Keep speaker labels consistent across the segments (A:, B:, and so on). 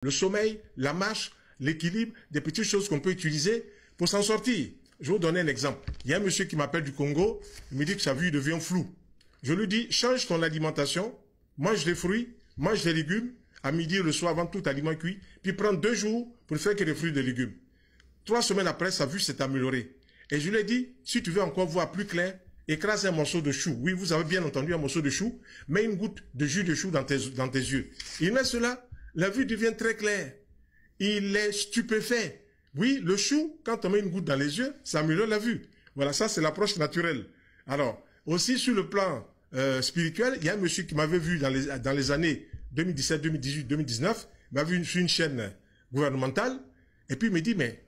A: Le sommeil, la marche, l'équilibre, des petites choses qu'on peut utiliser pour s'en sortir. Je vais vous donner un exemple. Il y a un monsieur qui m'appelle du Congo, il me dit que sa vue devient floue. Je lui dis, change ton alimentation, mange des fruits, mange des légumes, à midi et le soir avant tout aliment cuit, puis prends 2 jours pour ne faire que des fruits et des légumes. 3 semaines après, sa vue s'est améliorée. Et je lui ai dit, si tu veux encore voir plus clair, écrase un morceau de chou. Oui, vous avez bien entendu un morceau de chou, mets une goutte de jus de chou dans tes yeux. Il met cela, la vue devient très claire. Il est stupéfait. Oui, le chou, quand on met une goutte dans les yeux, ça améliore la vue. Voilà, ça c'est l'approche naturelle. Alors, aussi sur le plan spirituel, il y a un monsieur qui m'avait vu dans les années 2017, 2018, 2019, il m'a vu sur une chaîne gouvernementale, et puis il me dit, mais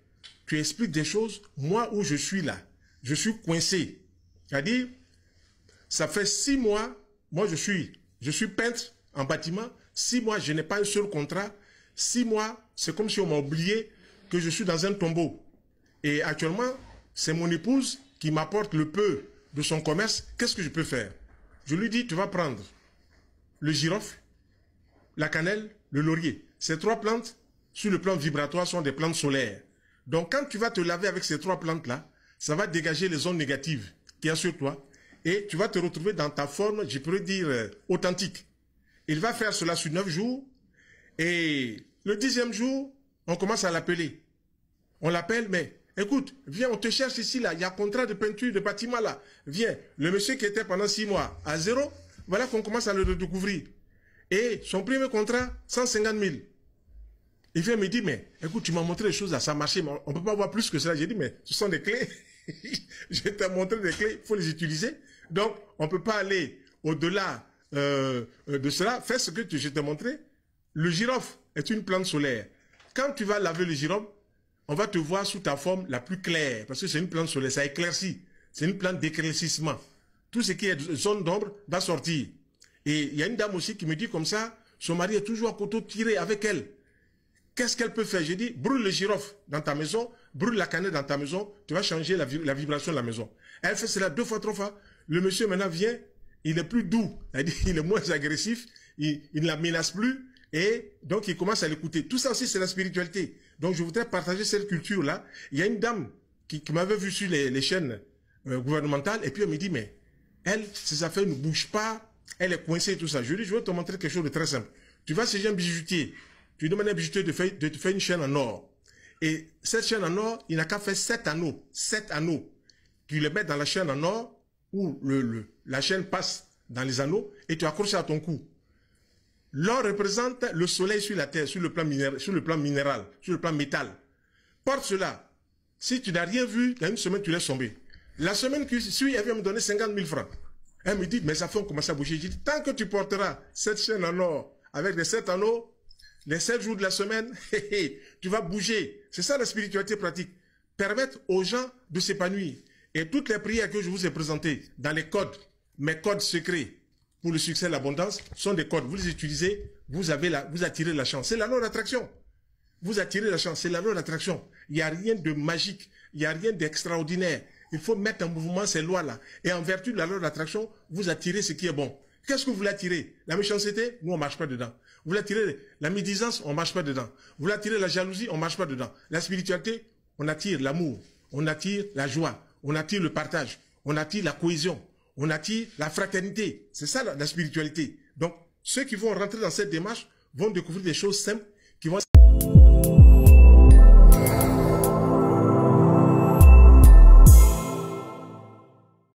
A: tu expliques des choses, moi où je suis là, je suis coincé. C'est-à-dire, ça fait 6 mois, moi je suis peintre en bâtiment, 6 mois, je n'ai pas un seul contrat, 6 mois, c'est comme si on m'a oublié que je suis dans un tombeau. Et actuellement, c'est mon épouse qui m'apporte le peu de son commerce. Qu'est-ce que je peux faire? Je lui dis, tu vas prendre le girofle, la cannelle, le laurier. Ces 3 plantes, sur le plan vibratoire, sont des plantes solaires. Donc, quand tu vas te laver avec ces 3 plantes-là, ça va dégager les ondes négatives qu'il y a sur toi. Et tu vas te retrouver dans ta forme, je pourrais dire, authentique. Il va faire cela sur 9 jours. Et le 10e jour, on commence à l'appeler. On l'appelle, mais écoute, viens, on te cherche ici, là. Il y a un contrat de peinture de bâtiment, là. Viens. Le monsieur qui était pendant 6 mois à 0, voilà qu'on commence à le redécouvrir. Et son premier contrat, 150 000. Il vient me dire, mais écoute, tu m'as montré les choses là, ça marchait, mais on peut pas voir plus que cela. J'ai dit, mais ce sont des clés. Je t'ai montré des clés, il faut les utiliser. Donc, on peut pas aller au-delà de cela. Fais ce que je t'ai montré. Le girofle est une plante solaire. Quand tu vas laver le girofle, on va te voir sous ta forme la plus claire, parce que c'est une plante solaire, ça éclaircit. C'est une plante d'éclaircissement. Tout ce qui est zone d'ombre va sortir. Et il y a une dame aussi qui me dit comme ça, son mari est toujours à couteau tiré avec elle. Qu'est-ce qu'elle peut faire? J'ai dit, brûle le girofle dans ta maison, brûle la cannelle dans ta maison, tu vas changer la vibration de la maison. Elle fait cela 2 fois, 3 fois. Le monsieur maintenant vient, il est plus doux, il est moins agressif, il ne la menace plus, et donc il commence à l'écouter. Tout ça aussi, c'est la spiritualité. Donc je voudrais partager cette culture-là. Il y a une dame qui m'avait vu sur les chaînes gouvernementales, et puis elle me dit, mais elle, ses affaires ne bougent pas, elle est coincée et tout ça. Je lui dis, je vais te montrer quelque chose de très simple. Tu vas chez un bijoutier, tu demandes à un bijoutier de te faire une chaîne en or. Et cette chaîne en or, il n'a qu'à faire 7 anneaux. 7 anneaux. Tu les mets dans la chaîne en or, où la chaîne passe dans les anneaux, et tu accroches à ton cou. L'or représente le soleil sur la terre, sur le plan minéral, sur le plan métal. Porte cela. Si tu n'as rien vu, dans une semaine, tu laisses tomber. La semaine qui suit, elle vient me donner 50 000 francs. Elle me dit, mais ça fait on commence à bouger. Je dis, tant que tu porteras cette chaîne en or, avec les 7 anneaux, les 7 jours de la semaine, tu vas bouger. C'est ça la spiritualité pratique. Permettre aux gens de s'épanouir. Et toutes les prières que je vous ai présentées, dans les codes, mes codes secrets, pour le succès et l'abondance, sont des codes. Vous les utilisez, vous attirez la chance. C'est la loi d'attraction. Vous attirez la chance, c'est la loi d'attraction. Il n'y a rien de magique, il n'y a rien d'extraordinaire. Il faut mettre en mouvement ces lois-là. Et en vertu de la loi d'attraction, vous attirez ce qui est bon. Qu'est-ce que vous voulez attirer? La méchanceté? Nous, on marche pas dedans. Vous voulez attirer la médisance? On marche pas dedans. Vous voulez attirer la jalousie? On marche pas dedans. La spiritualité, on attire l'amour, on attire la joie, on attire le partage, on attire la cohésion. On attire la fraternité. C'est ça la spiritualité. Donc, ceux qui vont rentrer dans cette démarche vont découvrir des choses simples qui vont